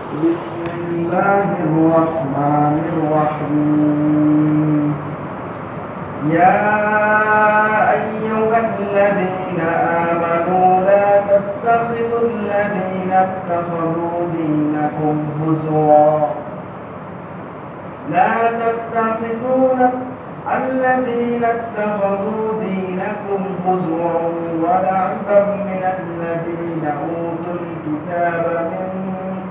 بسم الله الرحمن الرحيم يا أيها الذين آمنوا لا تتخذوا الذين اتخذوا دينكم هزوا لا تتخذوا الذين اتخذوا دينكم هزوا ولعبا من الذين أوتوا الكتاب من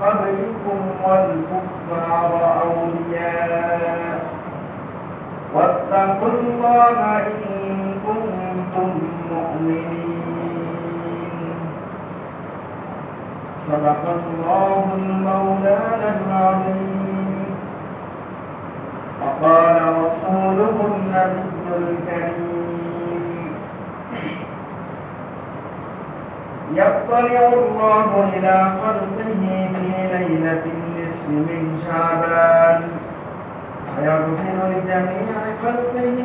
قبلكم والكفار أولياء واتقوا الله إن كنتم مؤمنين صدق الله المولانا العظيم وقال رسوله النبي الكريم يطلع الله إلى خلقه في ليلة النصف من شعبان فيغفر لجميع خلقه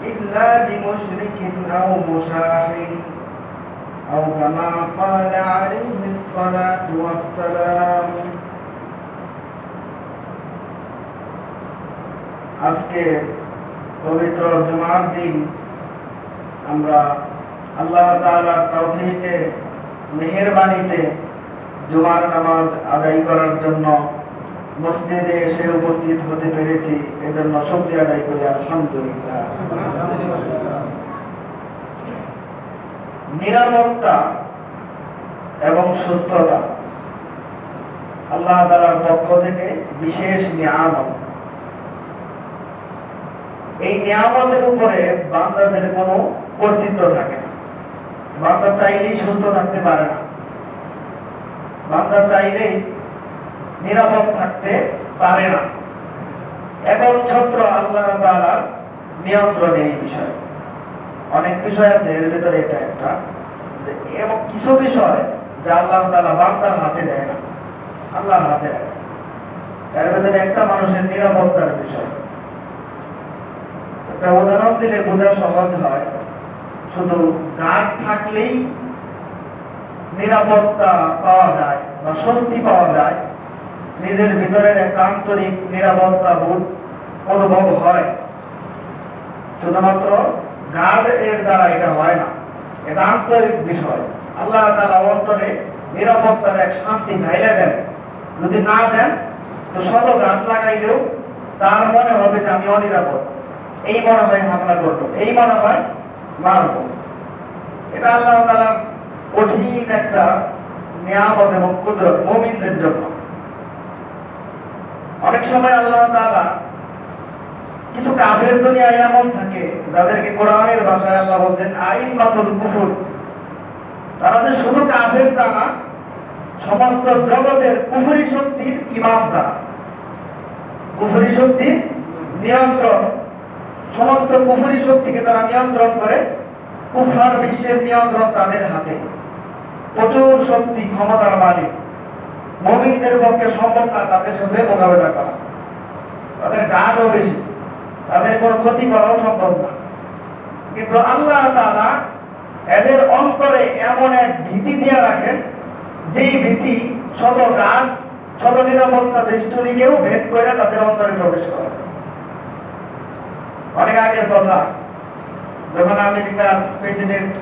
إلا لمشرك أو مشاحن أو كما قال عليه الصلاة والسلام আজকে পবিত্র জুমার দিন আমরা আল্লাহ তাআলার তৌফিকে মেহেরবানিতে জুমার নামাজ আদায় করার জন্য মসজিদে এসে উপস্থিত হতে পেরেছি, এজন্য শুকরিয়া আদায় করি আলহামদুলিল্লাহ। নিরাপত্তা এবং সুস্থতা আল্লাহ তাআলার পক্ষ থেকে বিশেষ নিয়ামত। এই নিয়ামতের উপরে বান্দাদের কোনো কর্তৃত্ব থাকে না। বান্দা চাইলেই সুস্থ থাকতে পারে না, বান্দা চাইলেই নিরাপদ থাকতে পারে না। একচ্ছত্র আল্লাহ তাআলার নিয়ন্ত্রণে এই বিষয়। অনেক বিষয় আছে, এর ভিতরে এটা একটা, এবং কিছু বিষয় যা আল্লাহ তাআলা বান্দার হাতে দেয় না, আল্লাহর হাতে দেয়। এর ভিতরে একটা মানুষের নিরাপত্তার বিষয়। একটা উদাহরণ দিলে বোঝা সহজ হয়। শুধু গার্ড থাকলেই নিরাপত্তা পাওয়া যায় বা স্বস্তি পাওয়া যায়, নিজের ভিতরের একটা আন্তরিক নিরাপত্তা বোধ অনুভব হয়। শুধুমাত্র গার্ড এর দ্বারা এটা হয় না, এটা আন্তরিক বিষয়। আল্লাহ তাআলা অন্তরে নিরাপত্তার এক শান্তি ঢাইলে দেন। যদি না দেন তো শত গার্ড লাগাইলেও তার মনে হবে যে আমি অনিরাপদ, এই মনে হয় হামলা করবো, এই মনে হয় মারবো। এটা আল্লাহ তাআলা কঠিন একটা নিয়ামত এবং কুদরত মুমিনদের জন্য। অনেক সময় আল্লাহ তাআলা কিছু কাফের দুনিয়ায় এমন থাকে যাদেরকে কোরআনের ভাষায় আল্লাহ বলছেন আইম্মাতুল কুফর। তারা যে শুধু কাফের তা না, সমস্ত জগতের কুফরি শক্তির ইমাম তারা, কুফরি শক্তির নিয়ন্ত্রণ, সমস্ত কুফরি শক্তিকে তারা নিয়ন্ত্রণ করে। কুফার বিশ্বের নিয়ন্ত্রণ তাদের হাতে, প্রচুর শক্তি ক্ষমতার মালিক। মুমিনদের পক্ষে সম্ভব না তাদের সাথে মোকাবেলা করা, তাদের গাঢ় বেশি, তাদের কোনো ক্ষতি করাও সম্ভব না। কিন্তু আল্লাহ তাআলা এদের অন্তরে এমন এক ভীতি দিয়ে রাখেন, যেই ভীতি শত গাঢ়, শত নিরাপত্তা বেষ্টনীকেও ভেদ করে তাদের অন্তরে প্রবেশ করে। অনেক আগের কথা, যখন আমেরিকার প্রেসিডেন্ট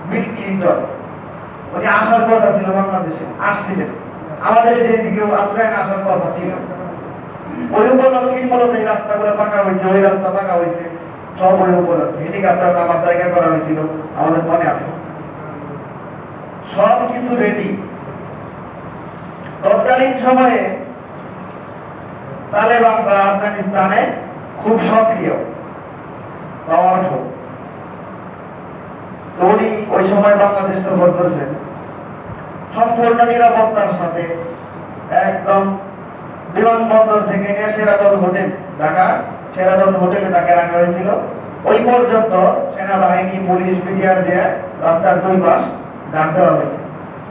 বিল ক্লিন্টন উনি আসার কথা ছিল বাংলাদেশে, আসছিলেন, আমাদের যেদিকেও আশ্রয় আসার কথা ছিল। ওই উপলক্ষে মূলত এই রাস্তাগুলো পাকা হয়েছে, ওই রাস্তা পাকা হয়েছে, সব ওই উপলক্ষে হেলিকপ্টার নামার জায়গা করা হয়েছিল, আমাদের মনে আছে। সব কিছু রেডি। তৎকালীন সময়ে তালেবানরা আফগানিস্তানে খুব সক্রিয়, পাওয়ারফুল। উনি ওই সময় বাংলাদেশ সফর করেছেন সম্পূর্ণ নিরাপত্তার সাথে। একদম বিমানবন্দর থেকে নিয়ে শেরাটন হোটেল, ঢাকা শেরাটন হোটেলে তাকে রাখা হয়েছিল। ওই পর্যন্ত সেনাবাহিনী, পুলিশ, বিডিআর দিয়ে রাস্তার দুই পাশ গার্ড দেওয়া হয়েছে।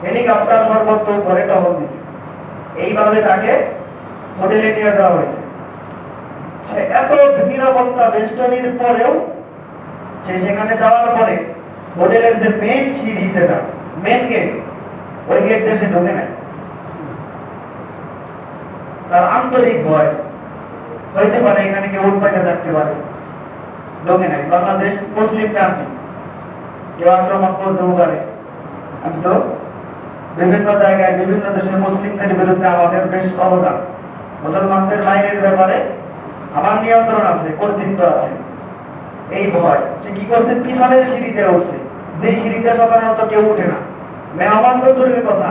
হেলিকপ্টার সর্বত্র উপরে টহল দিছে। এইভাবে তাকে হোটেলে নিয়ে যাওয়া হয়েছে। এত নিরাপত্তা বেষ্টনীর পরেও সে সেখানে যাওয়ার পরে হোটেলের যে মেইন সিঁড়ি, যেটা মেইন গেট, ওই গেট দিয়ে সে ঢোকে নাই। তার আন্তরিক ভয়। হইতে পারে এখানে কেউ উৎপাইতে থাকতে পারে, লোকে নাই, বাংলাদেশ মুসলিম কান্ট্রি, কেউ আক্রমণ করতেও পারে। আমি তো বিভিন্ন জায়গায় বিভিন্ন দেশের মুসলিমদের বিরুদ্ধে আমাদের বেশ অবদান, মুসলমানদের বাইরের ব্যাপারে আমার নিয়ন্ত্রণ আছে, কর্তৃত্ব আছে। এই ভয় সে কি করছে, পিছনের সিঁড়িতে উঠছে, যে সিঁড়িতে সাধারণত কেউ উঠে না। মেহমান তো দূরের কথা,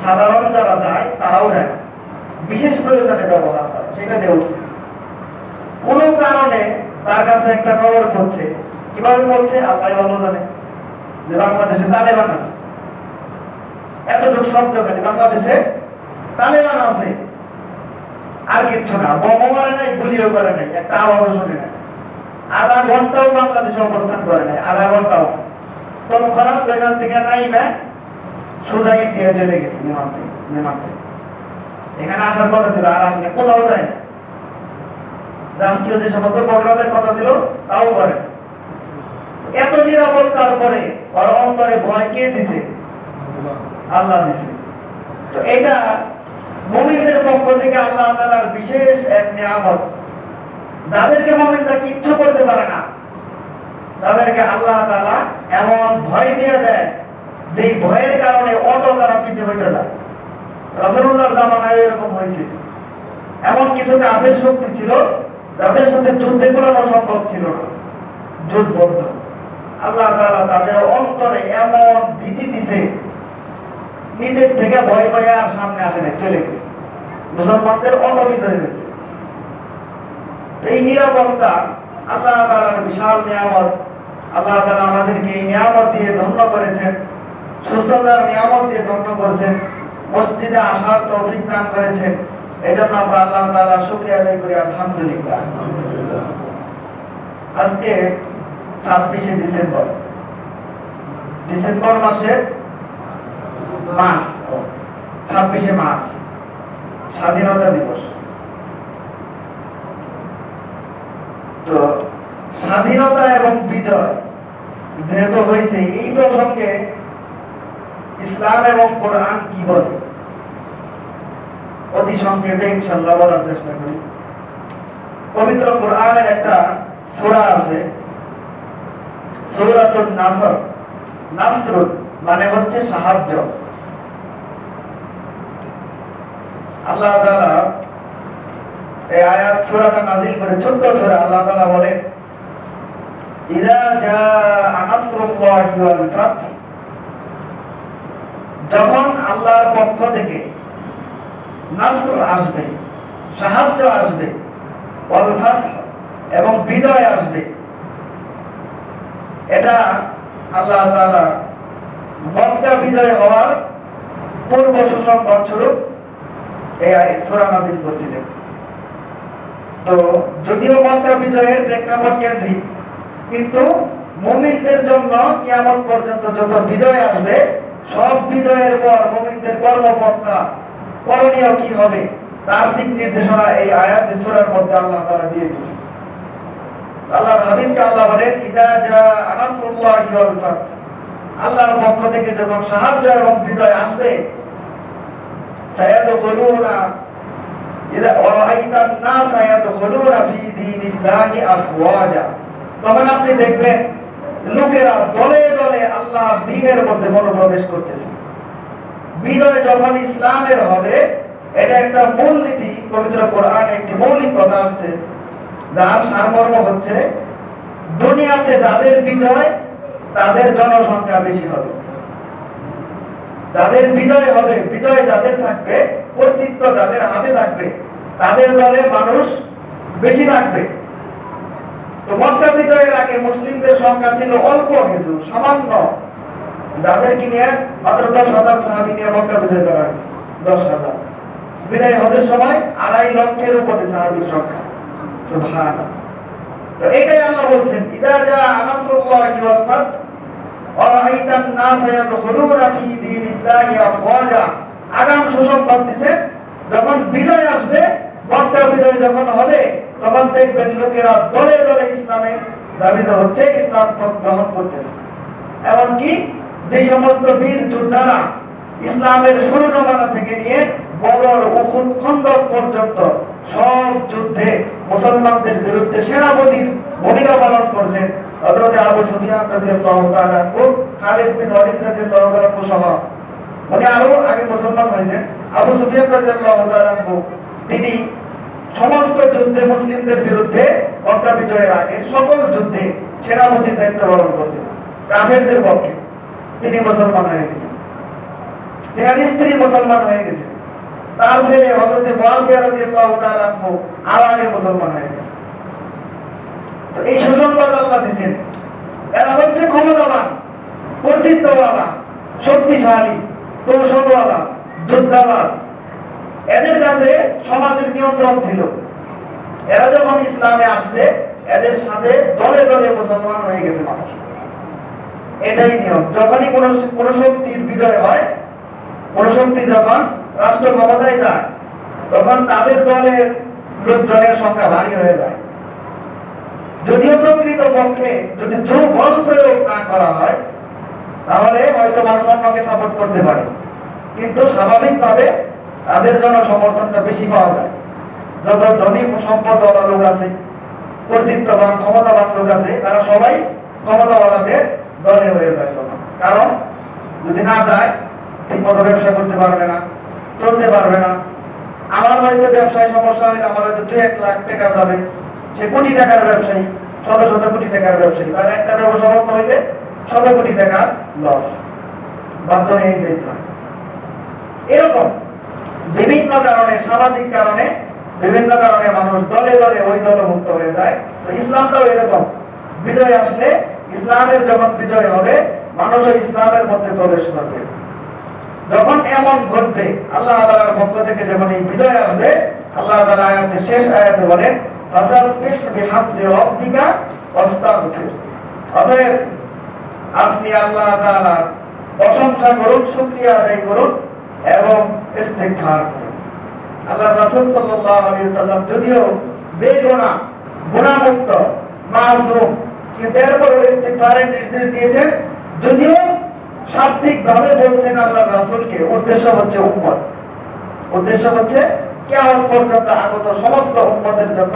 সাধারণ যারা যায় তারাও যায় না, বিশেষ প্রয়োজনে ব্যবহার করে, সেটা দিয়ে উঠছে। কোন কারণে তার কাছে একটা খবর পড়ছে, কিভাবে পড়ছে আল্লাহ ভালো জানে, যে বাংলাদেশে তালেবান আছে। এতটুকু শব্দ খালি, বাংলাদেশে তালেবান আছে, আর কিচ্ছু না। বোমা মারে নাই, গুলিও করে নাই, একটা আওয়াজও শুনে নাই। আধা ঘন্টাও বাংলাদেশে অবস্থান করে নাই, আধা ঘন্টাও। তৎক্ষণাৎ ওইখান থেকে নাইবে সোজা ইন্ডিয়া চলে গেছে বিমানে। এখানে আসার কথা ছিল, আর আসলে কোথাও যায় না। রাষ্ট্রীয় যে সমস্ত প্রোগ্রামের কথা ছিল তাও করে না। এত নিরাপত্তার পরে ওর অন্তরে ভয় কে দিছে? আল্লাহ দিছে। তো এটা মুমিনদের পক্ষ থেকে আল্লাহ তাআলার বিশেষ এক নিয়ামত। যাদেরকে মুমিনরা কিচ্ছু করতে পারে না, তাদেরকে আল্লাহ তাআলা এমন ভয় দিয়ে দেয়, যে ভয়ের কারণে অটো তারা পিছিয়ে হয়ে যায়। রাসূলুল্লাহর জামানায় এরকম হয়েছে। এমন কিছু কাফের শক্তি ছিল যাদের সাথে যুদ্ধে করানো সম্ভব ছিল না, যুদ্ধবদ্ধ। আল্লাহ তাআলা তাদের অন্তরে এমন ভীতি দিছে, নিজের থেকে ভয় ভয়ে আর সামনে আসে না, চলে গেছে। মুসলমানদের অবিজয় হয়েছে। এই নিরাপত্তা আল্লাহ তাআলার বিশাল নিয়ামত। আল্লাহ তাআলা আমাদেরকে এই নিয়ামত দিয়ে ধন্য করেছেন, সুস্থতার নিয়ামত দিয়ে ধন্য করেছেন, মসজিদে আসার তৌফিক দান করেছেন। এজন্য আমরা আল্লাহ তাআলার শুকরিয়া আদায় করি, আলহামদুলিল্লাহ। আজকে 26শে ডিসেম্বর, ডিসেম্বর মাসের 26শে মার্চ, স্বাধীনতা দিবস। তো স্বাধীনতা এবং বিজয় যেহেতু হয়েছে, এই প্রসঙ্গে ইসলাম এবং কোরআন কি বলে অতি সংক্ষেপে ইনশাআল্লাহ বলার চেষ্টা করি। পবিত্র কোরআনের একটা সূরা আছে, সূরাতুন নাসর। নাসর মানে হচ্ছে সাহায্য। আল্লাহ তাআলা এই আয়াত সূরাটা নাযিল করে, ছোট্ট সূরা। আল্লাহ তাআলা বলেন, ইযা জাআ নাসরুল্লাহি ওয়াল ফাত, যখন আল্লাহর পক্ষ থেকে নাসর আসবে, সাহায্য আসবে, ওয়াল ফাত এবং বিজয় আসবে। এটা আল্লাহ তাআলা মক্কা বিজয় হওয়ার পূর্ব সুসংবাদ স্বরূপ এই সূরা নাযিল করেছিলেন। তো যদিও মক্কা বিজয়ের প্রেক্ষাপট কেন্দ্রিক, কিন্তু মুমিনদের জন্য কিয়ামত পর্যন্ত যত বিজয় আসবে, সব বিজয়ের পর মুমিনদের কর্মপন্থা, করণীয় কি হবে, তার দিক নির্দেশনা এই আয়াতে সূরার মধ্যে আল্লাহ তাআলা দিয়ে দিয়েছেন। আল্লাহর হাবিবকে আল্লাহ বলেন, ইযা জাআ নাসরুল্লাহি ওয়াল ফাত, আল্লাহর পক্ষ থেকে যখন সাহায্য এবং বিজয় আসবে, সায়াদখুলুনা ইযা রাআইতান নাস ইয়াদখুলুনা ফি দীনিল্লাহি আফওয়াজা, তখন আপনি দেখবেন লোকেরা দলে দলে আল্লাহর দ্বীনের মধ্যে মনোপ্রবেশ করতেছে। বিজয় যখন ইসলামের হবে, এটা একটা মূল নীতি। পবিত্র কোরআনে একটি মৌলিক কথা আছে, যার সারমর্ম হচ্ছে, দুনিয়াতে যাদের বিজয় তাদের জনসংখ্যা বেশি হবে। যাদের বিজয় হবে, বিজয় যাদের থাকবে, কর্তৃত্ব যাদের হাতে থাকবে, তাদের দলে মানুষ বেশি থাকবে। তো মক্কা বিজয়ের আগে মুসলিমদের সংখ্যা ছিল অল্প কিছু, সামান্য, যাদেরকে নিয়ে মাত্র 10,000 সাহাবী নিয়ে মক্কা বিজয় করা হয়েছে। 10,000 বিদায় হজের সময় 2.5 লক্ষের উপরে সাহাবীর সংখ্যা। সুবহানাল্লাহ। তো এটাই আল্লাহ বলছেন, ইযা জাআ নাসরুল্লাহি ওয়াল ফাত ওয়া রাআইতান নাস ইয়াদখুলুনা ফি দীনিল্লাহি আফওয়াজা। আগাম সুসংবাদ দিয়েছে, যখন বিজয় আসবে, মক্কা বিজয় যখন হবে, তখন দেখবেন লোকেরা দলে দলে ইসলামে ধাবিত হচ্ছে, ইসলাম গ্রহণ করতেছে। এমনকি যে সমস্ত বীর যোদ্ধারা ইসলামের শুরু জমানা থেকে নিয়ে বদর, উহুদ, খন্দক পর্যন্ত সব যুদ্ধে মুসলমানদের বিরুদ্ধে সেনাপতির ভূমিকা পালন করেছেন হযরত আবু সুফিয়ান রাদিয়াল্লাহু তাআলা আনহু, খালিদ বিন ওয়ালিদ রাদিয়াল্লাহু তাআলা আনহু সহ। উনি আরো আগে মুসলমান হয়েছেন। আবু সুফিয়ান রাদিয়াল্লাহু তাআলা আনহু তিনি সমস্ত যুদ্ধে মুসলিমদের বিরুদ্ধে মক্কা বিজয়ের আগে সকল যুদ্ধে সেনাপতির দায়িত্ব পালন করেছেন কাফেরদের পক্ষে। তিনি মুসলমান হয়ে গেছেন। তার স্ত্রী মুসলমান হয়ে গেছে। তার ছেলে হযরত মুআবিয়া রাদিয়াল্লাহু তাআলা আনহু আরো আগে মুসলমান হয়ে গেছে। তো এই সুসংবাদ আল্লাহ দিয়েছেন, এরা হচ্ছে ক্ষমতাবান, কর্তৃত্বওয়ালা, শক্তিশালী, কৌশলওয়ালা, যোদ্ধাবাজ। এদের কাছে সমাজের নিয়ন্ত্রণ ছিল। এরা যখন ইসলামে আসছে এদের সাথে দলে দলে মুসলমান হয়ে গেছে মানুষ। এটাই নিয়ম। যখনই কোন শক্তির বিজয় হয়, কোন শক্তি যখন রাষ্ট্র ক্ষমতায় যায়, তখন তাদের দলের লোকজনের সংখ্যা ভারী হয়ে যায়। যদিও প্রকৃত পক্ষে যদি জোর বল প্রয়োগ না করা হয় তাহলে হয়তো মানুষ অন্যকে সাপোর্ট করতে পারে, কিন্তু স্বাভাবিকভাবে তাদের জন্য সমর্থনটা বেশি পাওয়া যায়। যত ধনী সম্পদওয়ালা লোক আছে, কর্তৃত্ববান ক্ষমতাবান লোক আছে, তারা সবাই ক্ষমতাওয়ালাদের দলে হয়ে যায় তখন। কারণ যদি না যায় ঠিক মতো ব্যবসা করতে পারবে না, চলতে পারবে না। আমার হয়তো ব্যবসায় সমস্যা হলে আমার হয়তো 2-1 লাখ টাকা যাবে, সে কোটি টাকার ব্যবসায়ী, শত শত কোটি টাকার ব্যবসায়ী, তার একটা ব্যবসা বন্ধ হইলে শত কোটি টাকার লস, বাধ্য হয়ে যেতে হয়। এরকম বিভিন্ন কারণে, সামাজিক কারণে, বিভিন্ন কারণে মানুষ দলে দলে ওই দলভুক্ত হয়ে যায়। তো ইসলামটাও এরকম, বিজয় আসলে, ইসলামের যখন বিজয় হবে মানুষও ইসলামের মধ্যে প্রবেশ করবে। যখন এমন ঘটবে আল্লাহ তাআলার পক্ষ থেকে, যখন এই বিজয় আসবে, আল্লাহ তাআলা আয়াতের শেষ আয়াতে বলেন ফাসাব্বিহ বিহামদি রাব্বিকা ওয়াস্তাগফির। অতএব আপনি আল্লাহ তাআলার প্রশংসা করুন, শুকরিয়া আদায় করুন এবং ইস্তিগফার করুন। আল্লাহর রাসূল সাল্লাল্লাহু আলাইহি ওয়াসাল্লাম যদিও বেগুনাহ, গুনাহমুক্ত, মাসুম, কিন্তু এরপরও ইস্তিগফারের নির্দেশ দিয়েছেন। যদিও শাব্দিকভাবে বলছেন আল্লাহর রাসূলকে, উদ্দেশ্য হচ্ছে উম্মত, উদ্দেশ্য হচ্ছে কিয়ামত পর্যন্ত আগত সমস্ত উম্মতের জন্য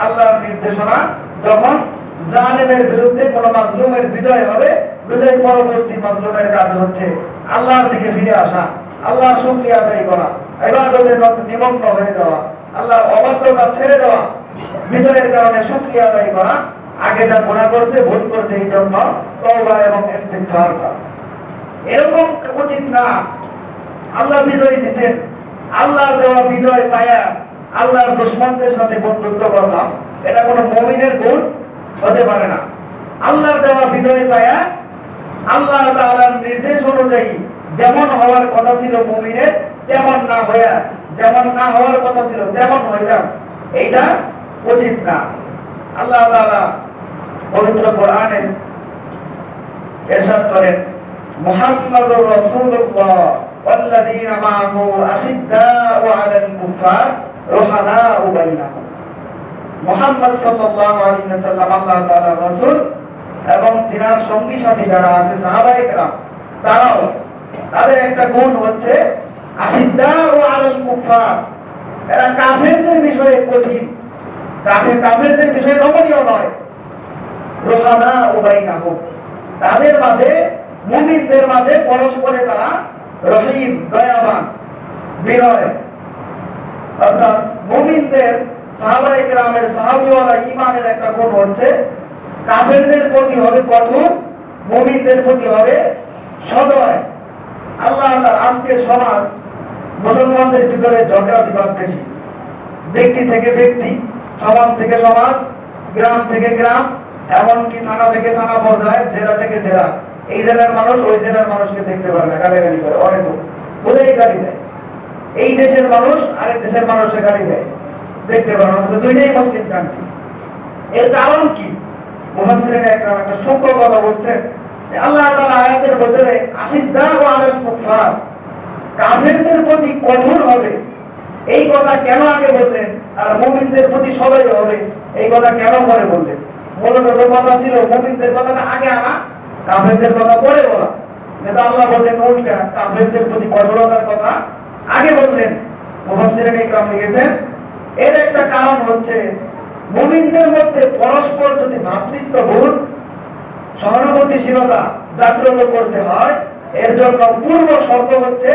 আল্লাহর নির্দেশনা। যখন জালেমের বিরুদ্ধে কোন মাজলুমের বিজয় হবে, বিজয় পরবর্তী মাজলুমের কাজ হচ্ছে আল্লাহর দিকে ফিরে আসা, আল্লাহর শুকরিয়া আদায় করা, ইবাদতে নিমগ্ন হয়ে যাওয়া, আল্লাহর অবাধ্যতা ছেড়ে দেওয়া, বিজয়ের কারণে শুকরিয়া আদায় করা, আগে যা গুনাহ করছে, ভুল করছে, এই জন্য তওবা এবং ইস্তিগফার করা। এরকম উচিত না। আল্লাহ বিজয় দিয়েছেন, আল্লাহর দেওয়া বিজয় পায়া আল্লাহর দুশমনদের সাথে বন্ধুত্ব করলাম, এটা কোনো মুমিনের গুণ হতে পারে না। আল্লাহর দেওয়া বিজয় পায়া আল্লাহ তাআলার নির্দেশ অনুযায়ী যেমন হওয়ার কথা ছিল মুমিনের, তেমন না হইয়া, যেমন না হওয়ার কথা ছিল তেমন হইলাম, এইটা উচিত না। আল্লাহ তাআলা পবিত্র কোরআনে ইরশাদ করেন মুহাম্মাদুর রাসূলুল্লাহ ওয়াল্লাযীনা মাআহু আশিদ্দাউ আলাল কুফার রুহামাউ বাইনাহুম। মুহাম্মদ সাল্লাল্লাহু আলাইহি ওয়াসাল্লাম আল্লাহ তাআলার রাসূল এবং তিনার সঙ্গী সাথী যারা আছে সাহাবায়ে কেরাম, তারাও, তাদের একটা গুণ হচ্ছে আশিদ্দাউ আলাল কুফার। এরা কাফেরদের বিষয়ে কঠিন, কাফেরদের বিষয়ে নমনীয় নয়। রুহামাউ বাইনাহুম, তাদের মাঝে, মুমিনদের মাঝে পরস্পরে তারা রহিম, দয়াবান, বিনয়। অর্থাৎ মুমিনদের, সাহাবায়ে কেরামের, সাহাবীওয়ালা ঈমানের একটা গুণ হচ্ছে কাফেরদের প্রতি হবে কঠোর, মুমিনদের প্রতি হবে সদয়। আল্লাহ তাআলা আজকের সমাজ, মুসলমানদের ভিতরে ঝগড়া বিবাদ বেশি, ব্যক্তি থেকে ব্যক্তি, সমাজ থেকে সমাজ, গ্রাম থেকে গ্রাম, এমনকি থানা থেকে থানা পর্যায়ে, জেলা থেকে জেলা। এই জেলার মানুষ ওই জেলার মানুষকে দেখতে পারে না, গালাগালি করে, অনেক বলেই গালি দেয়। এই দেশের মানুষ আরেক দেশের মানুষকে গালি দেয়, দেখতে পারে না, দুইটাই মুসলিম কান্ট্রি। এর কারণ কি? মুফাসসিরিনে একরাম একটা সূক্ষ্ম কথা বলছেন যে আল্লাহ তাআলা আয়াতের ভিতরে আশিদ্দাউ আলাল কুফার, কাফেরদের প্রতি কঠোর হবে, এই কথা কেন আগে বললেন? আর মুমিনদের প্রতি সদয় হবে, এই কথা কেন পরে বললেন? মূলত তো কথা ছিল মুমিনদের কথাটা আগে আনা, কাফেরদের কথা পরে বলা। কিন্তু আল্লাহ বললেন উল্টা, কাফেরদের প্রতি কঠোরতার কথা আগে বললেন। মুফাসসিরিন ইকরাম লিখেছেন এর একটা কারণ হচ্ছে মুমিনদের মধ্যে পরস্পর যদি ভ্রাতৃত্ববোধ, সহানুভূতিশীলতা জাগ্রত করতে হয়, এর জন্য পূর্ব শর্ত হচ্ছে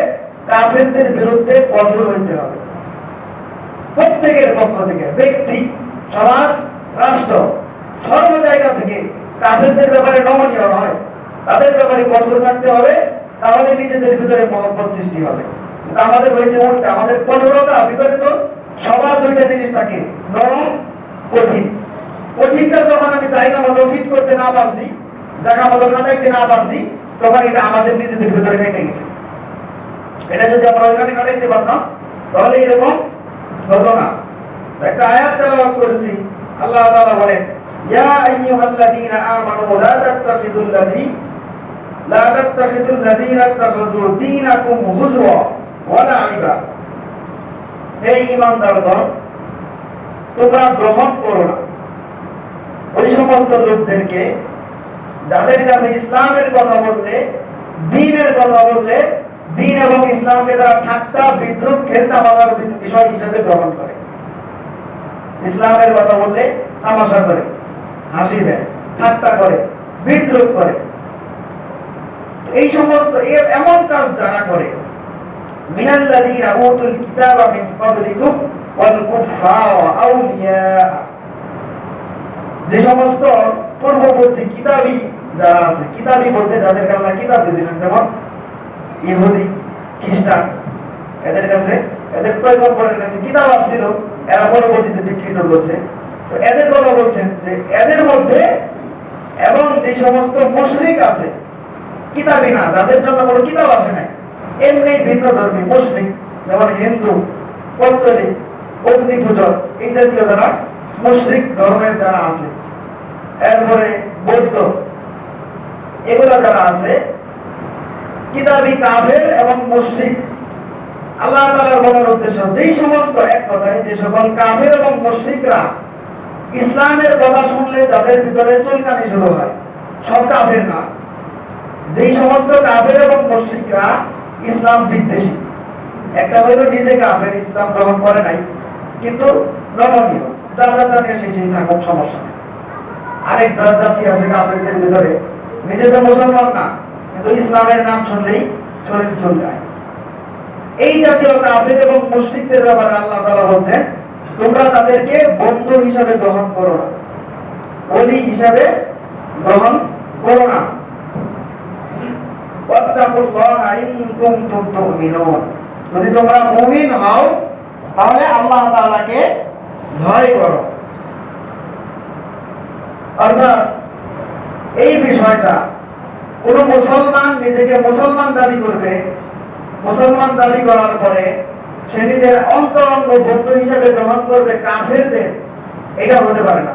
কাফেরদের বিরুদ্ধে কঠোর হইতে হবে। প্রত্যেকের পক্ষ থেকে, ব্যক্তি, সমাজ, রাষ্ট্র, সর্ব জায়গা থেকে কাফেরদের ব্যাপারে নমনীয় নয়, তাদের ব্যাপারে কঠোর থাকতে হবে। তাহলে নিজেদের ভিতরে মহব্বত সৃষ্টি হবে। কিন্তু আমাদের হয়েছে উল্টা, আমাদের কঠোরতা ভিতরে তো সবার দুইটা জিনিস থাকে, নরম, কঠিন। কঠিনটা যখন আমি জায়গা মতো ফিট করতে না পারছি, জায়গা মতো কাটাইতে না পারছি, তখন এটা আমাদের নিজেদের ভিতরে কেটে গেছে। এটা যদি আমরা ওইখানে কাটাইতে পারতাম তাহলে এরকম হতো না। একটা আয়াত তেলাওয়াত করেছি, আল্লাহ তাআলা বলেন ইয়া আইয়ুহাল্লাযীনা আমানু লা তাত্তাখিযুল্লাযীনা ইত্তাখাযু দীনাকুম হুজওয়া ওয়া লা'iবা। হে ঈমানদারগণ, তোমরা গ্রহণ করো না ওই সমস্ত লোকদেরকে যাদের কাছে ইসলামের কথা বললে, দ্বীনের কথা বললে, দ্বীন এবং ইসলামকে তারা ঠাট্টা, বিদ্রুপ, খেলতামাশার বিষয় হিসেবে গ্রহণ করে। ইসলামের কথা বললে তামাশা করে, হাসি দেয়, ঠাট্টা করে, বিদ্রুপ করে। এই সমস্ত এমন কাজ যারা করে, মিনাল্লাযীনা উতুল কিতাবা মিন ক্বাবলিকুম ওয়াল কুফফারা আউলিয়া, যে সমস্ত পূর্ববর্তী কিতাবী যারা আছে, কিতাবী বলতে যাদেরকে আল্লাহ কিতাব দিয়েছিলেন, যেমন ইহুদি, খ্রিস্টান, এদের কাছে, এদের পয়গম্বরের কাছে কিতাব আসছিল, এরা পরবর্তীতে বিকৃত করছে। তো এদের কথা বলছেন যে এদের মধ্যে এবং যে সমস্ত মুশরিক আছে, কিতাবী না, যাদের জন্য কোনো কিতাব আসে নাই, এমনি ভিন্ন ধর্মী মুশরিক, যেমন হিন্দু, পৌত্তলিক, অগ্নি পূজক, এই জাতীয় যারা মুশরিক ধর্মের যারা আছে, এরপরে বৌদ্ধ, এগুলা যারা আছে, কিতাবী কাফের এবং মুশরিক, আল্লাহ তাআলার বলার উদ্দেশ্য যেই সমস্ত, এক কথায় যে সকল কাফের এবং মুশরিকরা ইসলামের কথা শুনলে যাদের ভিতরে চুলকানি শুরু হয়, সব কাফের না, যেই সমস্ত কাফের এবং মুশরিকরা ইসলাম বিদ্বেষী, একটা হইলো নিজে কাফের, ইসলাম গ্রহণ করে নাই কিন্তু নমনীয়, যার যারটা নিয়ে সেই থাকুক, সমস্যা নেই। আরেক জাতি আছে কাফেরদের ভিতরে, নিজে তো মুসলমান না কিন্তু ইসলামের নাম শুনলেই শরীর চুলকায়। এই জাতীয় কাফের এবং মুশরিকদের ব্যাপারে আল্লাহ তাআলা বলছেন তোমরা তাদেরকে বন্ধু হিসাবে গ্রহণ করো না, ওলি হিসাবে গ্রহণ করো না। ওয়াত্তাকুল্লাহা ইন কুনতুম তুমিনুন, যদি তোমরা মুমিন হও তাহলে আল্লাহ তাআলাকে ভয় করো। অর্থাৎ এই বিষয়টা কোন মুসলমান নিজেকে মুসলমান দাবি করবে, মুসলমান দাবি করার পরে সে নিজের অন্তরঙ্গ বন্ধু হিসেবে গ্রহণ করবে কাফেরদের, এটা হতে পারে না।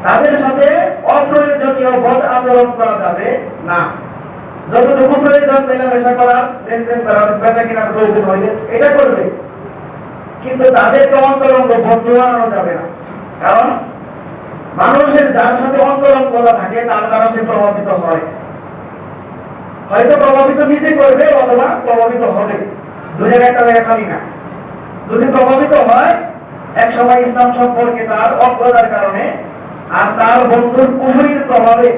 তাদের সাথে অপ্রয়োজনীয় বদ আচরণ করা যাবে না। যতটুকু প্রয়োজন মেলামেশা করার, লেনদেন করার, বেচা কেনার প্রয়োজন হইলে এটা করবে, কিন্তু তাদেরকে অন্তরঙ্গ বন্ধু বানানো যাবে না। কারণ মানুষের যার সাথে অন্তরঙ্গতা থাকে তার দ্বারা সে প্রভাবিত হয়, হয়তো প্রভাবিত নিজে করবে অথবা প্রভাবিত হবে, দুইয়ের একটা জায়গা খালি না। যদি প্রভাবিত হয় এক সময় ইসলাম সম্পর্কে তার অজ্ঞতার কারণে আর তার বন্ধুর কুফরির প্রভাবে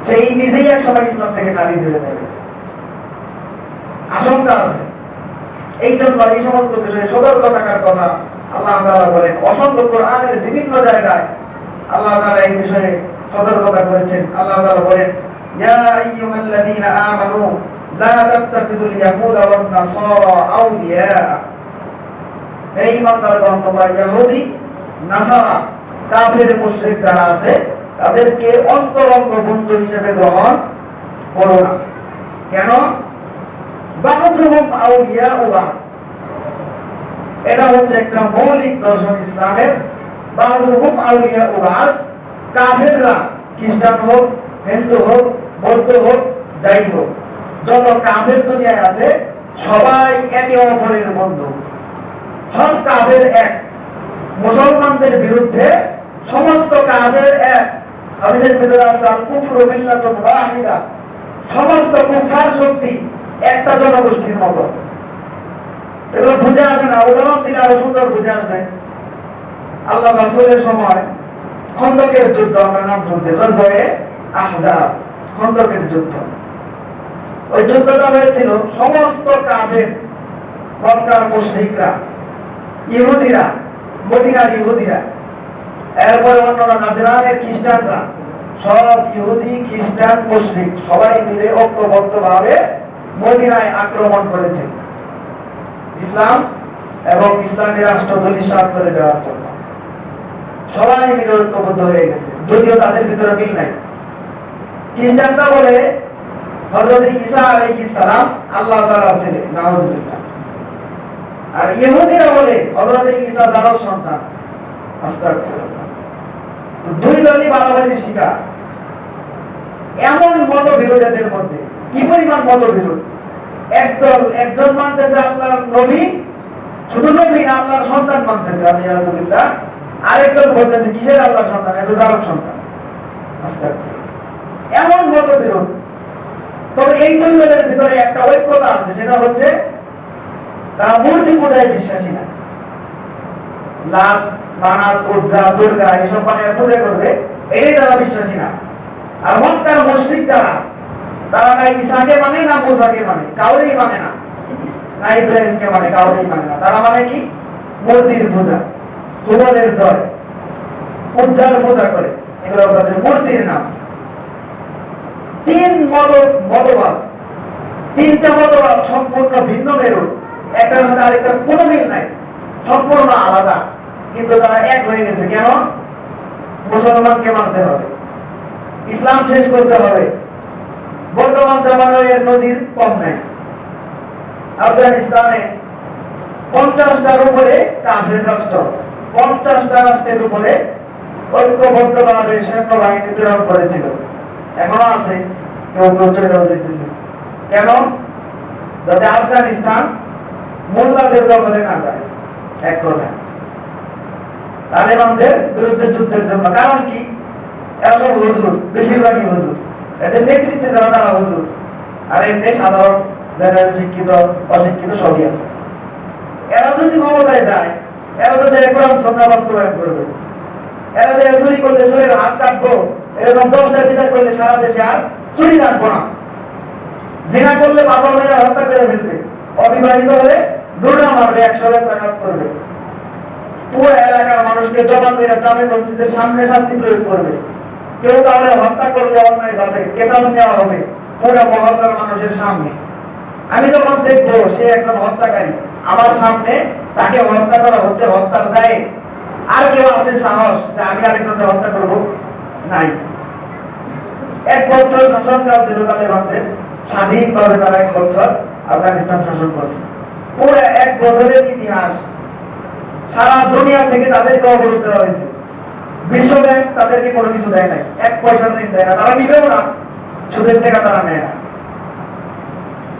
সেই নিজেই এক সময় ইসলাম থেকে খারিজ হয়ে যাবে, আশঙ্কা আছে। এই জন্য এই সমস্ত বিষয়ে সতর্ক থাকার কথা আল্লাহ তাআলা বলেন। অসংখ্য কোরআনের বিভিন্ন জায়গায় আল্লাহ তাআলা এই বিষয়ে সতর্কতা করেছেন। আল্লাহ তাআলা বলেন ইয়া আইয়ুহাল্লাযীনা আমানু লা তাত্তাখিযুল ইয়াহুদা ওয়ান নাসারা আউলিয়া, এই ঈমানদারগণ তোমরা ইহুদি, নাসারা, কাফের, মুশরিক যারা আছে তাদেরকে অন্তরঙ্গ বন্ধু হিসেবে গ্রহণ করো না। কেন? বা'যুহুম আউলিয়া ও বা'য, এটা হচ্ছে একটা মৌলিক দর্শন ইসলামের। বা'যুহুম আউলিয়া ও বা'য, কাফেররা, খ্রিস্টান হোক, হিন্দু হোক, বৌদ্ধ হোক, যাই হোক, যত কাফের দুনিয়ায় আছে সবাই একে অপরের বন্ধু, সব কাফের এক। মুসলমানদের বিরুদ্ধে সমস্ত কাফের এক। হাদিসের ভিতরে আছে আল কুফরু মিল্লাতুন ওয়াহিদা, সমস্ত কুফার শক্তি একটা জনগোষ্ঠীর মতো। এগুলো বুঝে আসে না, উদাহরণ দিলে আরো সুন্দর বুঝে আসবে। আল্লাহ রাসূলের সময় খন্দকের যুদ্ধ, আমরা নাম শুনতে, গজওয়ে আহজাব, খন্দকের যুদ্ধ। ওই যুদ্ধটা হয়েছিল সমস্ত কাফের, মক্কার মুশরিকরা, ইহুদিরা, মদিনার ইহুদিরা, এরপরে অন্যান্য নাজরানের খ্রিস্টানরা, সব ইহুদি খ্রিস্টান মুশরিক সবাই মিলে ঐক্যবদ্ধভাবে মদিনায় আক্রমণ করেছে ইসলাম এবং ইসলামী রাষ্ট্র ধূলিসাৎ করে দেওয়ার জন্য। সবাই মিলে ঐক্যবদ্ধ হয়ে গেছে, যদিও তাদের ভিতরে মিল নাই। খ্রিস্টানরা বলে হযরত ঈসা আলাইহিস সালাম আল্লাহ তাআলার ছেলে, নাউজুবিল্লাহ। আর ইহুদিরা বলে হযরত ঈসা জারর সন্তান, আস্তাগফিরুল্লাহ। দুই দলই বাড়াবাড়ির শিকার। এমন মতবিরোধের মধ্যে কি পরিমাণ মতবিরোধ! একদল একজন মানতেছে আল্লাহর নবী, শুধু নবী না আল্লাহর সন্তান মানতেছে, আলিয়াযুবিল্লাহ। আরেকজন বলতেছে কিসের আল্লাহর সন্তান, এত জারর সন্তান, আস্তাগফিরুল্লাহ। এমন মতবিরোধ। তবে এই দুই দলের ভিতরে একটা ঐক্যতা আছে, সেটা হচ্ছে তারা মূর্তি পূজায় বিশ্বাসী না। লাত, মানাত, উজ্জা, দুর্গা এসব পূজা করবে, এটাই তারা বিশ্বাসী না। আর মক্কার মুশরিক তারা না ঈসাকে মানে, না মুসাকে মানে, কাউরেই মানে না, না ইব্রাহিমকে মানে, কাউরেই মানে না। তারা মানে কি? মূর্তির পূজা, হুবলের জয়, উজ্জার পূজা করে, এগুলো তাদের মূর্তির নাম। মতবাদ, তিনটা মতবাদ সম্পূর্ণ ভিন্ন মেরুর, একটার সাথে আরেকটার কোনো মিল নাই, সম্পূর্ণ আলাদা, কিন্তু তারা এক হয়ে গেছে। কেন? মুসলমানকে মানতে হবে, ইসলাম শেষ করতে হবে। বর্তমান জামানায় এর নজির কম নাই। আফগানিস্তানে 50টার উপরে কাফের রাষ্ট্র, 50টা রাষ্ট্রের উপরে ঐক্যবদ্ধভাবে সৈন্যবাহিনী প্রেরণ করেছিল, এখনো আছে, কেউ কেউ চলেও যেতেছে। কেন? যাতে আফগানিস্তান মোল্লাদের দখলে না যায়, এক কথা। তালেবানদের বিরুদ্ধে যুদ্ধের জন্য। কারণ কি? এরা সব হুজুর, বেশিরভাগই হুজুর, এদের নেতৃত্বে যারা তারা হুজুর, আর এমনি সাধারণ যারা শিক্ষিত অশিক্ষিত সবই আছে। এরা যদি ক্ষমতায় যায়, এরা তো যে কোরআন সুন্নাহ বাস্তবায়ন করবে। এরা যে চুরি করলে চুরির হাত কাটবো, এরকম 10টা বিচার করলে সারা দেশে আর চুরি কাটবো না। জিনা করলে বাবা মেয়েরা হত্যা করে ফেলবে, অবিবাহিত হলে দুর্গা মারবে, 100 রাকাত করবে, পুরো এলাকার মানুষকে জমা করে জামে মসজিদের সামনে শাস্তি প্রয়োগ করবে। কেউ কাউরে হত্যা করলে অন্যায় ভাবে কেসাস নেওয়া হবে পুরো মহল্লার মানুষের সামনে। আমি যখন দেখবো সে একজন হত্যাকারী, আমার সামনে তাকে হত্যা করা হচ্ছে হত্যার দায়ে, আর কেউ আছে সাহস যে আমি আরেকজনকে হত্যা করব? নাই। 1 বছর শাসনকাল ছিল তালেবানদের, স্বাধীনভাবে তারা 1 বছর আফগানিস্তান শাসন করছে। পুরো 1 বছরের ইতিহাস সারা দুনিয়া থেকে তাদেরকে অবরোধ দেওয়া হয়েছে। বিশ্ব ব্যাংক তাদেরকে কোনো কিছু দেয় নাই, 1 পয়সা ঋণ দেয় না, তারা নিবেও না, সুদের টাকা তারা নেয় না।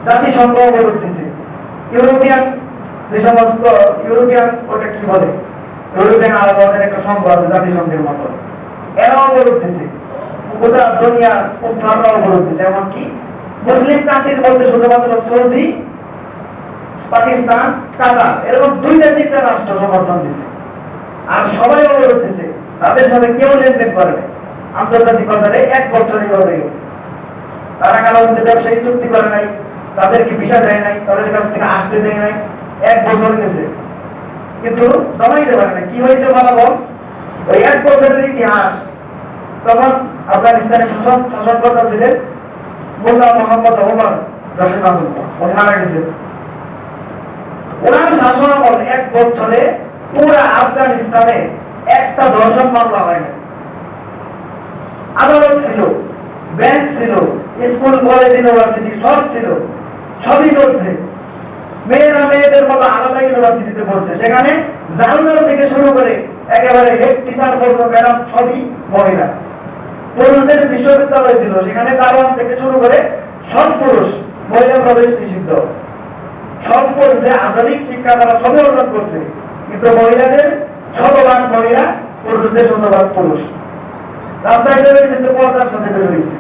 জাতিসংঘ অবরোধ দিছে, ইউরোপিয়ান যে সমস্ত ইউরোপিয়ান, ওটা কি বলে, ইউরোপিয়ান আলাদা একটা সংঘ আছে জাতিসংঘের মতো, এরা অবরোধ দিছে। গোটা দুনিয়ার কুফাররা অবরোধ দিছে। এমনকি মুসলিম কান্ট্রির মধ্যে শুধুমাত্র সৌদি, পাকিস্তান, কাতার এরকম 2-3টা রাষ্ট্র সমর্থন দিছে, আর সবাই অবরোধ দিছে। তাদের সাথে কেউ লেনদেন করে না আন্তর্জাতিক বাজারে। 1 বছর এইভাবে গেছে। তারা কারো মধ্যে ব্যবসায়ী চুক্তি করে নাই, তাদেরকে ভিসা দেয় নাই, তাদের কাছ থেকে আসতে দেয় নাই, 1 বছর গেছে, কিন্তু জমাইতে পারে না। কি হয়েছে বলা বল? ওই 1 বছরের ইতিহাস। তখন আফগানিস্তানের শাসনকর্তা ছিলেন মোল্লা মোহাম্মদ ওমর রাহিমাহুল্লাহ, উনি মারা গেছেন। ওনার শাসনামল 1 বছরে পুরো আফগানিস্তানে একটা ধর্ষণ মামলা হয় না। আদালত ছিল, ব্যাংক ছিল, স্কুল কলেজ ইউনিভার্সিটি সব ছিল, সবই চলছে। মেয়েরা মেয়েদের মতো আলাদা ইউনিভার্সিটিতে পড়ছে, সেখানে জানুয়ারি থেকে শুরু করে একেবারে হেড টিচার পর্যন্ত ম্যাডাম সবই মহিলা। পুরুষদের বিশ্ববিদ্যালয় ছিল, সেখানে দারোয়ান থেকে শুরু করে সব পুরুষ, মহিলা প্রবেশ নিষিদ্ধ। সব পড়ছে, আধুনিক শিক্ষা তারা সবই অর্জন করছে, কিন্তু মহিলাদের 100% মহিলা, পুরুষদের 100% পুরুষ। রাস্তায় বের হয়েছে তো পর্দার সাথে বের হয়েছে।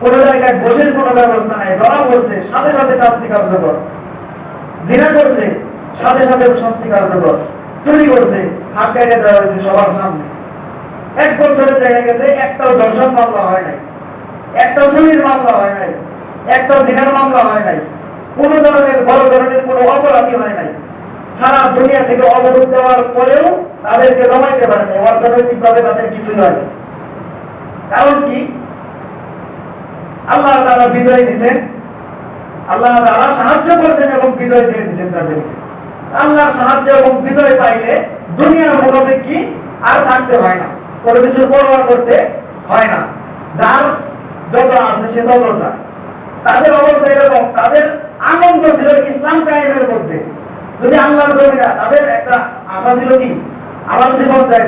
কোনো জায়গায় ঘোষের কোনো ব্যবস্থা নাই, ধরা পড়ছে সাথে সাথে শাস্তি কার্যকর, জিনা করছে সাথে সাথে শাস্তি কার্যকর, চুরি করছে হাত কেটে দেওয়া হয়েছে সবার সামনে। 1 বছরে দেখা গেছে একটাও ধর্ষণ মামলা হয় নাই, একটা চুরির মামলা হয় নাই, একটা জিনার মামলা হয় নাই, কোন ধরনের বড় ধরনের কোনো অপরাধী হয় নাই। সারা দুনিয়া থেকে অবরোধ দেওয়ার পরেও তাদেরকে দমাইতে পারে নাই, অর্থনৈতিক ভাবে তাদের কিছুই হয়। কারণ কি? আল্লাহ তাআলা বিজয় দিয়েছেন, আল্লাহ তাআলা সাহায্য করেছেন এবং বিজয় দিয়ে দিয়েছেন তাদেরকে। আল্লাহর সাহায্য এবং বিজয় পাইলে দুনিয়ার মুখাপেক্ষী আর থাকতে হয় না, কোনো কিছু পরোয়া করতে হয় না, যার যত আছে সে তত চায়। তাদের অবস্থা এরকম, তাদের আনন্দ ছিল ইসলাম কায়েমের মধ্যে। যদি আল্লাহর জমিরা, তাদের একটা আশা ছিল কি, আমার জীবন যায়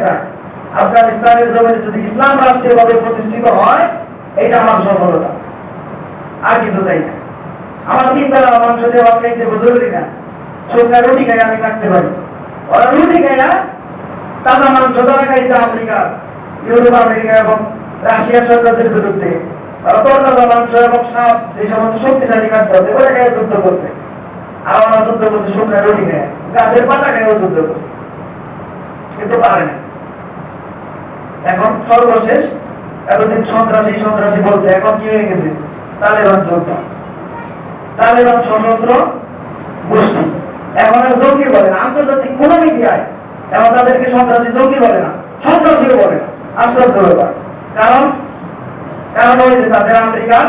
আফগানিস্তানের জমিনে যদি ইসলাম রাষ্ট্রীয়ভাবে প্রতিষ্ঠিত হয়, এটা আমার সফলতা, আর কিছু চাই না। আমার 3 বেলা মাংস দিয়ে ভাত খাইতে জরুরি না, শুকনা রুটি খাই আমি থাকতে পারি। ওরা রুটি খাইয়া তাজা মাংস যারা খাইছে আমেরিকা, ইউরোপ, আমেরিকা এবং রাশিয়ার সরকারদের বিরুদ্ধে, ওরা তরতাজা মাংস এবং সাপ, যে সমস্ত শক্তিশালী খাদ্য আছে ওরা খাইয়া যুদ্ধ করছে। আর ওরা যুদ্ধ করছে শুকনা রুটি খায়, গাছের পাতা খাইয়াও যুদ্ধ করছে, কিন্তু পারে না। এখন সর্বশেষ এতদিন সন্ত্রাসী সন্ত্রাসী বলছে, এখন কি হয়ে গেছে? তালেবান যোদ্ধা, তালেবান সশস্ত্র গোষ্ঠী। এখন আর জঙ্গি বলে না, আন্তর্জাতিক কোন মিডিয়ায় এখন তাদেরকে সন্ত্রাসী জঙ্গি বলে না, সন্ত্রাসীও বলে না। আশ্চর্য ব্যাপার। কারণ কারণ হয়েছে তাদের আমেরিকার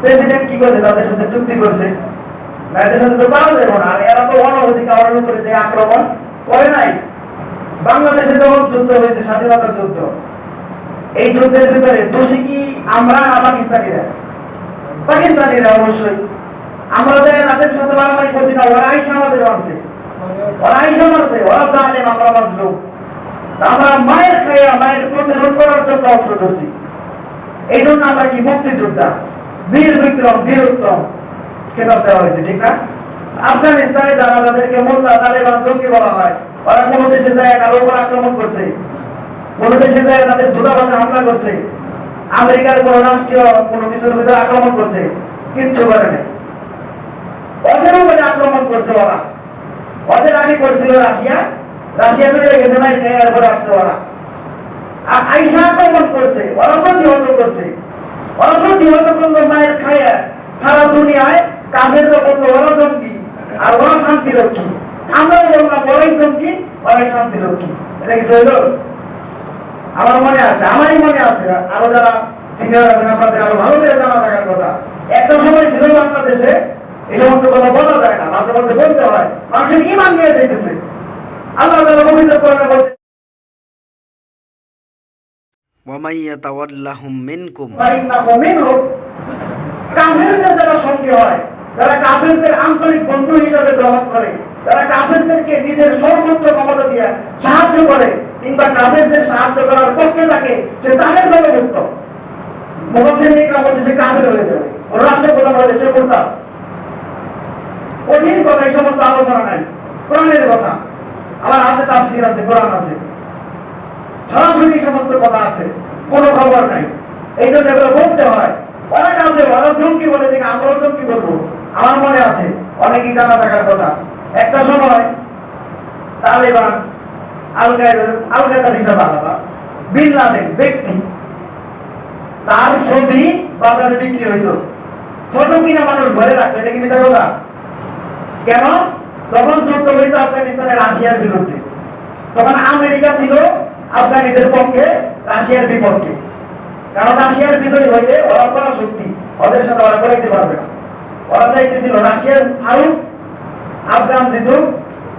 প্রেসিডেন্ট কি করছে, তাদের সাথে চুক্তি করছে, এদের সাথে তো পাওয়া যাবে না। আর এরা তো অনবধি কারণ উপরে যে আক্রমণ করে নাই। বাংলাদেশে যখন যুদ্ধ হয়েছে, স্বাধীনতার যুদ্ধ, এই যুদ্ধের ভিতরে দোষী কি আমরা না পাকিস্তানিরা? পাকিস্তানিরা অবশ্যই। আমরা যাই তাদের সাথে মারামারি করছি না, ওরা আইসা আমাদের মারছে, ওরা আইসা মারছে, ওরা জানেন আমরা মাজলুম। আমরা মায়ের খাইয়া মায়ের প্রতিরোধ করার জন্য অস্ত্র ধরছি। এই জন্য আমরা কি মুক্তিযোদ্ধা, বীর বিক্রম, বীরোত্তম খেতাব দেওয়া হয়েছে, ঠিক না? আফগানিস্তানে যারা, যাদেরকে মোল্লা, তালেবান, জঙ্গি বলা হয়, ওরা কোন দেশে যায় কারোর উপর আক্রমণ করছে, কোন দেশে যায় তাদের দূতাবাসে হামলা করছে, আমেরিকার কোন রাষ্ট্রীয় কোন কিছুর ভিতরে আক্রমণ করছে? কিচ্ছু করে নাই। ওদের উপরে আক্রমণ করছে ওরা, ওদের আগে করছিল রাশিয়া, রাশিয়া চলে গেছে না, এরপরে আসছে ওরা। আর আইসা আক্রমণ করছে, ওরা প্রতিহত করছে, ওরা প্রতিহত করলো মায়ের খায়া। সারা দুনিয়ায় কাফেররা বললো ওরা জঙ্গি আর ওরা শান্তি রক্ষী, আমরাও বললাম ওরাই জঙ্গি ওরাই শান্তি রক্ষী। এটা কিছু হইল? আমার মনে আছে, আমারই মনে আছে, আরো যারা সিনিয়র আছেন আপনাদের আরো ভালো করে জানা থাকার কথা। একটা সময় ছিল বাংলাদেশে এই সমস্ত কথা বলা যায় না, মাঝে মধ্যে বলতে হয়, মানুষের ঈমান নিয়ে যাইতেছে। আল্লাহ তাআলা পবিত্র কোরআনে বলেছেন, ওয়ামান ইয়াতাওয়াল্লাহুম মিনকুম ফাইন্নাহু মিনহুম। কাফেরদের যারা সঙ্গী হয়, যারা কাফেরদের আন্তরিক বন্ধু হিসেবে গ্রহণ করে, যারা কাফেরদেরকে নিজের সর্বোচ্চ ক্ষমতা দিয়ে সাহায্য করে কিংবা কাফেরদের সাহায্য করার পক্ষে থাকে, সে তাদের দলভুক্ত। মুফাসসিরিনরা বলছে সে কাফের হয়ে যাবে, রাষ্ট্রপ্রধান হলে সে মুরতাদ। কঠিন কথা, এই সমস্ত আলোচনা নাই, কোরআনের কথা। আমার হাতে তাফসীর আছে, কোরআন আছে, সরাসরি সমস্ত কথা আছে, কোনো খবর নাই। এই জন্য এগুলো বলতে হয়। ওরা কাউকে ওরা জঙ্গি বলে দেখে আমরাও জঙ্গি বলবো? আমার মনে আছে, অনেকেই জানা থাকার কথা, একটা সময় তালেবান, আল কায়দার হিসাবে আলাদা, বিন লাদেন ব্যক্তি, তার ছবি বাজারে বিক্রি হইতো, ফটো কিনা মানুষ ঘরে রাখতো। এটা কি মিথ্যা কথা? কেন? তখন যুদ্ধ হয়েছে আফগানিস্তানের রাশিয়ার বিরুদ্ধে, তখন আমেরিকা ছিল আফগানিদের পক্ষে, রাশিয়ার বিপক্ষে। কারণ রাশিয়ার বিজয় হইলে ওরা পরাশক্তি, ওদের সাথে ওরা করাইতে পারবে না। ওরা চাইতেছিল রাশিয়ার হারুক, আফগান জিতুক,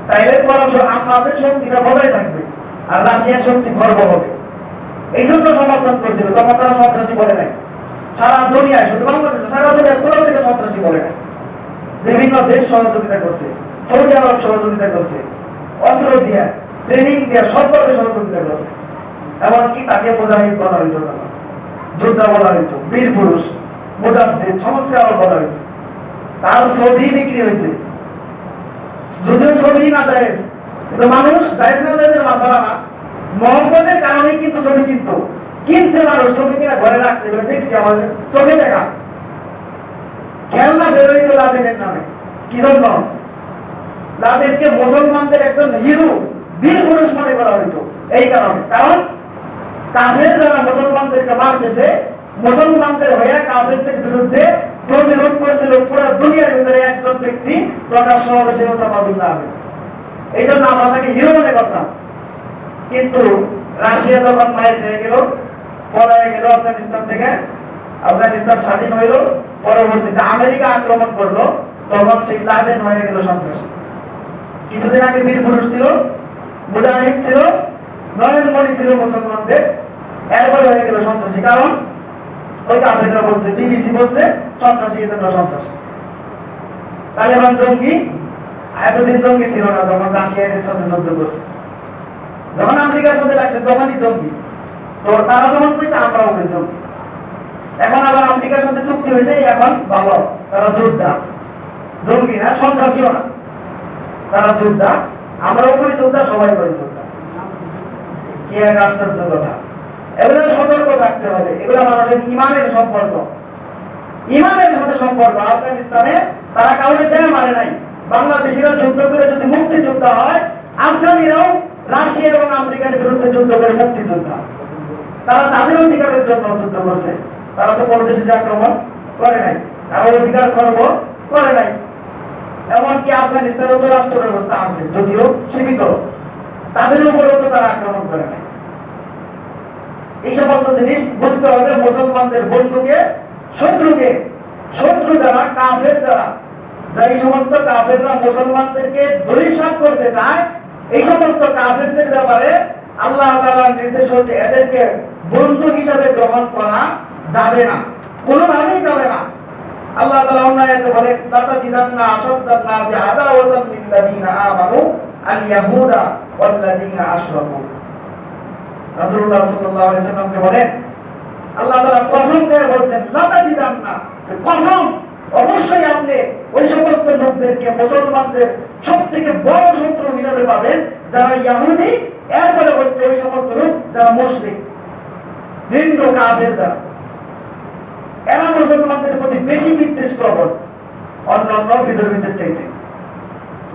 তাইলে আমাদের শক্তিটা বজায় থাকবে আর রাশিয়ার শক্তি খর্ব হবে। এই জন্য সমর্থন করছিল। তখন তারা সন্ত্রাসী বলে নাই, সারা দুনিয়ায়, শুধু বাংলাদেশ, সারা দুনিয়ার কোথাও থেকে সন্ত্রাসী বলে নাই। বিভিন্ন দেশ সহযোগিতা করছে, সৌদি আরব সহযোগিতা করছে, অস্ত্র দিয়া, ট্রেনিং দিয়া, সবভাবে সহযোগিতা করছে। এমনকি তাকে মুজাহিদ বলা হইতো না, যোদ্ধা বলা হইতো, বীর পুরুষ, মুজাদ্দিদ, সংস্কার বলা হয়েছে। তার ছবি বিক্রি হয়েছে, যদিও ছবি না জায়েজ, কিন্তু মানুষ জায়েজ না জায়েজের মাসালা না, মহব্বতের কারণে কিন্তু ছবি কিনতো। কিনছে মানুষ, ছবি কিনা ঘরে রাখছে, এগুলো দেখছি আমাদের চোখে দেখা। খেলনা বেরোইতো লাদেনের নামে, কি জন্য? লাদেনকে মুসলমানদের একজন হিরো, বীর পুরুষ মনে করা হইতো এই কারণে। কারণ কাফের যারা মুসলমানদেরকে মারতেছে, মুসলমানদের হয়ে কাফেরদের বিরুদ্ধে প্রতিরোধ করেছিল পুরো দুনিয়ার ভিতরে একজন ব্যক্তি, প্রকাশ্য হবে সে ওসামা বিন লাদেন। এই জন্য আমরা তাকে হিরো মনে করতাম। কিন্তু রাশিয়া যখন মায়ের হয়ে গেল, পলায় গেল আফগানিস্তান থেকে, আফগানিস্তান স্বাধীন হইল, পরবর্তীতে আমেরিকা আক্রমণ করলো, তখন সেই লাদেন হয়ে গেল সন্ত্রাসী। কিছুদিন আগে বীর পুরুষ ছিল, মুজাহিদ ছিল, নয়নমণি ছিল মুসলমানদের, এরপরে হয়ে গেল সন্ত্রাসী। কারণ ওই কাফেররা বলছে, বিবিসি বলছে সন্ত্রাসী, এজন্য সন্ত্রাসী। তালেবান জঙ্গি, এতদিন জঙ্গি ছিল না, যখন রাশিয়ার সাথে যুদ্ধ করছে, যখন আমেরিকার সাথে লাগছে তখনই জঙ্গি। তো তারা যখন কইছে আমরাও কই জঙ্গি। এখন আবার আমেরিকার সাথে চুক্তি হয়েছে, এখন ভালো, তারা যোদ্ধা, জঙ্গি না, সন্ত্রাসীও না, তারা যোদ্ধা। আমরাও কই যোদ্ধা, সবাই কই যোদ্ধা। কি এক আশ্চর্য কথা! এগুলো সতর্ক থাকতে হবে। এগুলো মানুষের ইমানের সম্পর্ক, ইমানের সাথে সম্পর্ক। আফগানিস্তানে তারা কাউকে যায় মারে নাই। বাংলাদেশিরা যুদ্ধ করে যদি মুক্তিযোদ্ধা হয়, আফগানিরাও রাশিয়া এবং আমেরিকার বিরুদ্ধে যুদ্ধ করে মুক্তিযোদ্ধা। তারা তাদের অধিকারের জন্য যুদ্ধ করছে। তারা তো কোনো দেশে আক্রমণ করে নাই, কারো অধিকার খর্ব করে নাই। এমনকি আফগানিস্তানেও তো রাষ্ট্র ব্যবস্থা আছে, যদিও সীমিত, তাদের উপরেও তো তারা আক্রমণ করে নাই। এই সমস্ত জিনিস বুঝতে হবে। মুসলমানদের বন্ধুকে, শত্রুকে, শত্রু যারা, কাফের যারা, এই সমস্ত কাফেররা মুসলমানদেরকে ধূলিসাৎ করতে চায়, এই সমস্ত কাফেরদের ব্যাপারে আল্লাহ তাআলার নির্দেশ হচ্ছে এদেরকে বন্ধু হিসাবে গ্রহণ করা যাবে না, কোনোভাবেই যাবে না। আল্লাহ তাআলা অন্য আয়াতে বলে, লাতাজিদান্না আশাদ্দান নাসি আদাওয়াতান লিল্লাযীনা আমানু আল ইয়াহুদা ওয়াল্লাযীনা আশরাকু। রাসূলুল্লাহ সাল্লাল্লাহু আলাইহি সাল্লামকে বলেন, আল্লাহ তাআলা কসম করে বলছেন, লাতাজিদান্না, কসম, অবশ্যই আপনি ওই সমস্ত লোকদেরকে মুসলমানদের সবথেকে বড় শত্রু হিসেবে পাবেন যারা ইহুদি, এরপরে হচ্ছে ওই সমস্ত লোক যারা মুশরিক, হিন্দু, কাফের যারা, এরা মুসলমানদের প্রতি বেশি বিদ্বেষ প্রবণ অন্যান্য বিধর্মীদের চাইতে।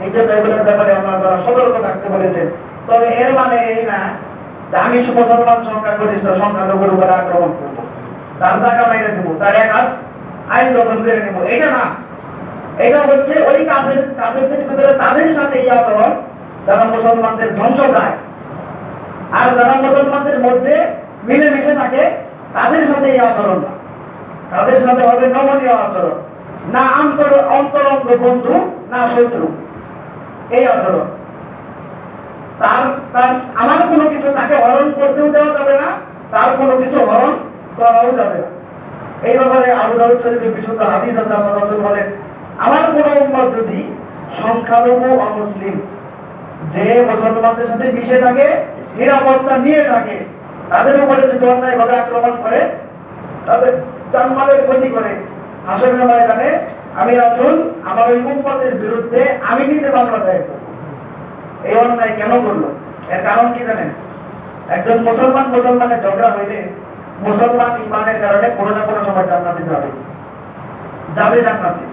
এই জন্য এগুলোর ব্যাপারে আল্লাহ তাআলা সতর্ক থাকতে বলেছেন। তবে এর মানে এই না যে আমি মুসলমান সংখ্যাগরিষ্ঠ সংখ্যালঘুর উপরে আক্রমণ করবো, তার জায়গা বাইরে দেবো, তার এক হাত আইন দখল করে নেবো, এটা না। এটা হচ্ছে ওই কাফেরদের ভিতরে তাদের সাথে এই আচরণ যারা মুসলমানদের ধ্বংস চায়, আর যারা মুসলমানদের মধ্যে মিলেমিশে থাকে তাদের সাথে এই আচরণ না। তাদের সাথে হবে নমনীয় আচরণ, না অন্তরঙ্গ বন্ধু, না শত্রু, এই আচরণ। তার আমার কোনো কিছু তাকে হরণ করতেও দেওয়া যাবে না, তার কোনো কিছু হরণ করাও যাবে না। এই ব্যাপারে আবু দাউদ শরীফে বিশুদ্ধ হাদিস আছে, আল্লাহ রাসূল বলেন, আমার কোন উম্মত যদি সংখ্যালঘু অমুসলিম যে মুসলমানদের সাথে মিশে থাকে, নিরাপত্তা নিয়ে থাকে, তাদের উপরে যদি অন্যায়ভাবে আক্রমণ করে, তাদের জানমালের ক্ষতি করে, হাসরের ময়দানে আমি রাসূল আমার ওই উম্মতের বিরুদ্ধে আমি নিজে মামলা দায়ের করব। এই অন্যায় কেন করলো? এর কারণ কি জানেন? একজন মুসলমানের ঝগড়া হইলে মুসলমান ইমানের কারণে কোনো না কোনো সময় জান্নাতে যাবে জান্নাতে।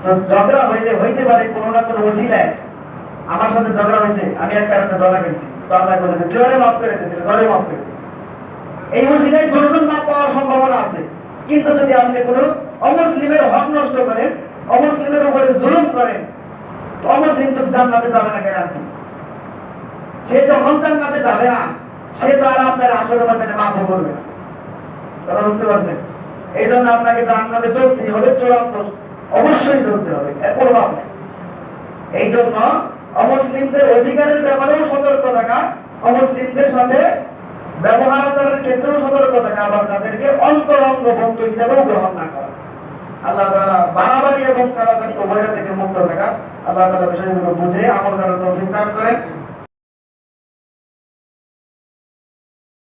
তো ঝগড়া হইতে পারে কোনো না কোনো ওসিলায়। আমার সাথে ঝগড়া হয়েছে, আমি এক কারণে ধরা গেছি, তো আল্লাহ বলেছে তুই মাফ করে দিতে, ধরে মাফ করে। এই ওসিলায় দুজন মাফ পাওয়ার সম্ভাবনা আছে। কিন্তু যদি আপনি কোনো অমুসলিমের হক নষ্ট করেন, অমুসলিমের উপরে জুলুম করেন, তো অমুসলিম তো জান্নাতে যাবে না গ্যারান্টি। সে যখন জান্নাতে যাবে না, সে তো আর আপনার হাসরের ময়দানে মাফ করবে না। কথা বুঝতে পারছেন? এই জন্য আপনাকে জান্নাতে চলতেই হবে, চূড়ান্ত অবশ্যই চলতে হবে, এর কোনো ভাব নেই। এই জন্য অমুসলিমদের অধিকারের ব্যাপারেও সতর্ক থাকা, অমুসলিমদের সাথে ব্যবহার আচারের ক্ষেত্রেও সতর্ক থাকা, আবার তাদেরকে অন্তরঙ্গ বন্ধু হিসেবেও গ্রহণ না করা। আল্লাহ তাআলা বাড়াবাড়ি এবং ছাড়াছাড়ি উভয়টা থেকে মুক্ত থাকা, আল্লাহ তাআলা বিষয়গুলো বুঝে আমল করার তৌফিক দান করেন।